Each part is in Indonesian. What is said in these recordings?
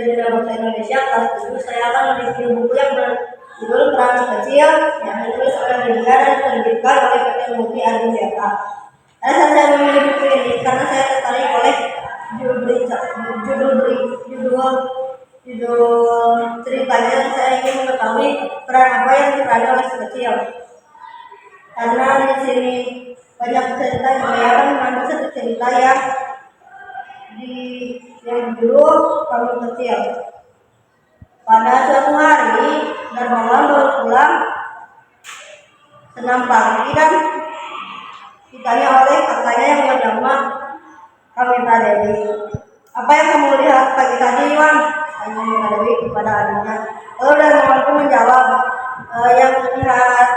Jendela Bangsa Indonesia kelas 7. Saya akan mereview buku yang berjudul Peran Si Kecil yang ditulis oleh Lydia dan diterbitkan oleh PT Multi Adiwiata. Alasan saya memilih buku ini karena saya tertarik oleh judul ceritanya, dan saya ingin mengetahui peran apa yang diperankan oleh si kecil. Karena di sini banyak cerita yang saya akan mengambil satu cerita yang berjudul Kamu Kecil. Pada suatu hari, Darmawan baru pulang senam pagi dan ditanya oleh kakaknya yang bernama Kamita Dewi. "Apa yang kamu lihat pagi tadi, Wan?" tanya Kamita Dewi kepada adiknya. Lalu Darmawan pun menjawab, "Yang dilihat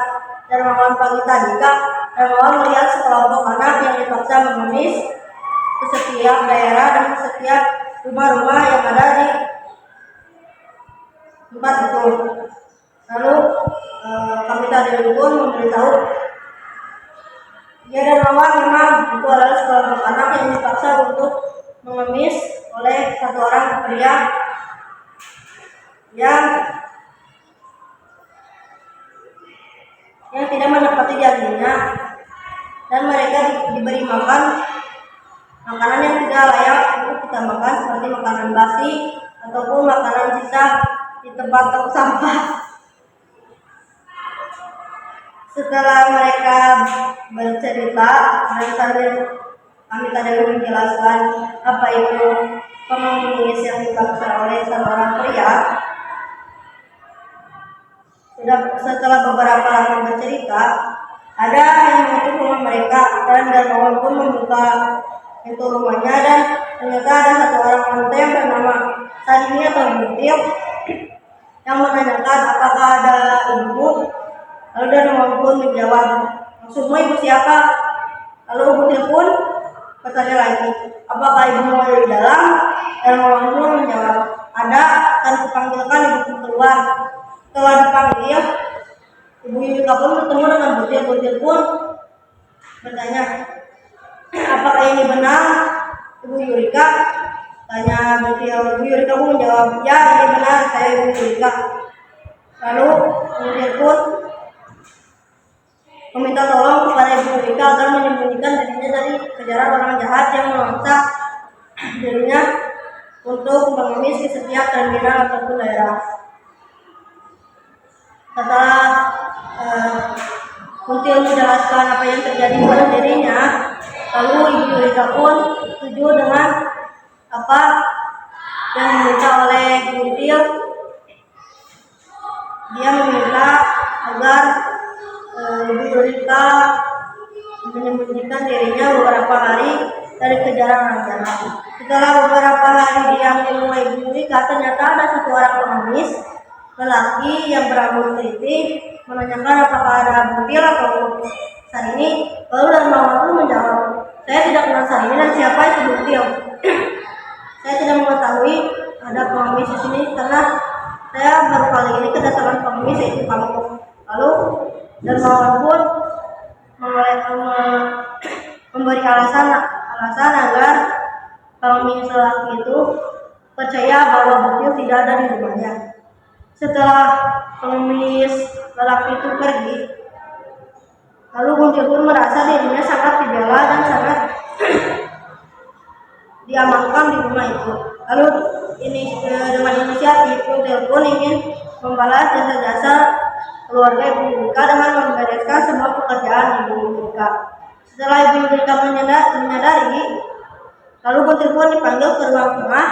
Darmawan pagi tadi, Kak, Darmawan melihat sekelompok anak yang dipaksa mengemis ke setiap daerah dan ke setiap rumah-rumah yang ada di tempat itu." Lalu Kamita Dewi pun memberitahu, "Ya Darmawan, memang itu adalah sekelompok anak yang dipaksa untuk mengemis oleh satu orang pria yang tidak menepati janjinya, dan mereka diberi makan makanan yang tidak layak untuk kita makan, seperti makanan basi ataupun makanan sisa di tempat tong sampah." Setelah mereka bercerita dan sambil Kamita Dewi menjelaskan apa itu pengemis yang dipaksa oleh seorang pria, setelah beberapa lama bercerita, ada yang mengetuk rumah mereka, dan Darmawan pun membuka pintu rumahnya, dan ternyata ada satu orang wanita yang bernama Sarini atau Butil yang menanyakan apakah ada ibu. Lalu Darmawan pun menjawab, "Maksudmu ibu siapa?" Lalu Butil pun bertanya lagi, "Apakah ibumu ada di dalam?" Darmawan pun menjawab, "Ada, akan kupanggilkan ibuku keluar." Setelah dipanggil, Ibu Yurika pun bertemu dengan Butil. Butil pun bertanya, "Apakah ini benar, Ibu Yurika?" tanya Butil. Ibu Yurika pun menjawab, "Ya, ini benar, saya Ibu Yurika." Lalu Butil pun meminta tolong kepada Ibu Yurika agar menyembunyikan dirinya dari kejaran orang jahat yang memaksa dirinya untuk mengemis di setiap terminal ataupun daerah. Setelah Butil menjelaskan apa yang terjadi pada dirinya, lalu Ibu Yurika pun setuju dengan apa yang diminta oleh Butil. Dia meminta agar Ibu Yurika menyembunyikan dirinya beberapa hari dari kejaran orang jahat. Setelah beberapa hari diam di rumah Ibu Yurika, ternyata ada satu orang pengemis lelaki yang berambut keriting menanyakan apakah ada Butil atau Sarini. Lalu Darmawan pun menjawab, "Saya tidak kenal Sarini, dan siapa itu Butil? Saya tidak mengetahui ada pengemis di sini karena saya baru kali ini kedatangan pengemis, yaitu kamu." Lalu Darmawan pun memberi alasan agar pengemis lelaki itu percaya bahwa Butil tidak ada di rumahnya. Setelah pengemis lelaki itu pergi, lalu Butil pun merasa dirinya sangat dibela dan sangat diamankan di rumah itu. Lalu dengan inisiatif, Butil pun ingin membalas jasa-jasa keluarga Ibu Yurika dengan membereskan semua pekerjaan Ibu Yurika. Setelah Ibu Yurika menyadari, lalu Butil pun dipanggil ke ruang tengah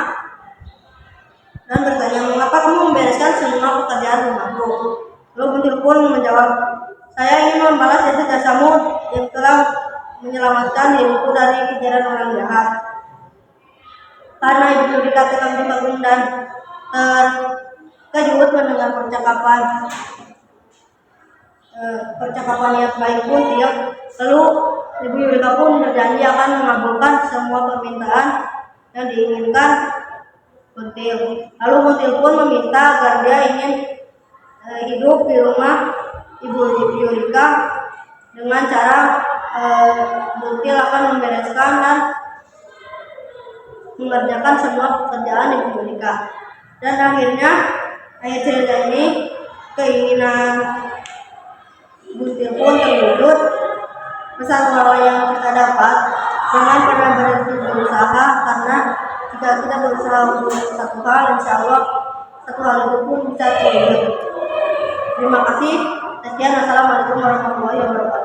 dan bertanya, "Mengapa kamu membereskan semua pekerjaan rumahku?" Lalu Butil pun menjawab, "Saya ingin membalas jasa-jasamu yang telah menyelamatkan diriku dari kejaran orang jahat." Karena Ibu Yurika terkagum dan terkejut mendengar percakapan niat baik Butil, lalu Ibu Yurika pun berjanji akan mengabulkan semua permintaan yang diinginkan Butil. Lalu Butil pun meminta agar dia ingin hidup di rumah Ibu Yurika dengan cara Butil akan membereskan dan mengerjakan semua pekerjaan Ibu Yurika. Dan akhirnya ayat cerita ini keinginan Guntur pun terwujud. Pesan moral yang kita dapat, jangan pernah berhenti berusaha, karena jika kita berusaha untuk satu hal, insya Allah satu hal itu pun bisa terwujud. Terima kasih. Sekian, assalamualaikum warahmatullahi wabarakatuh.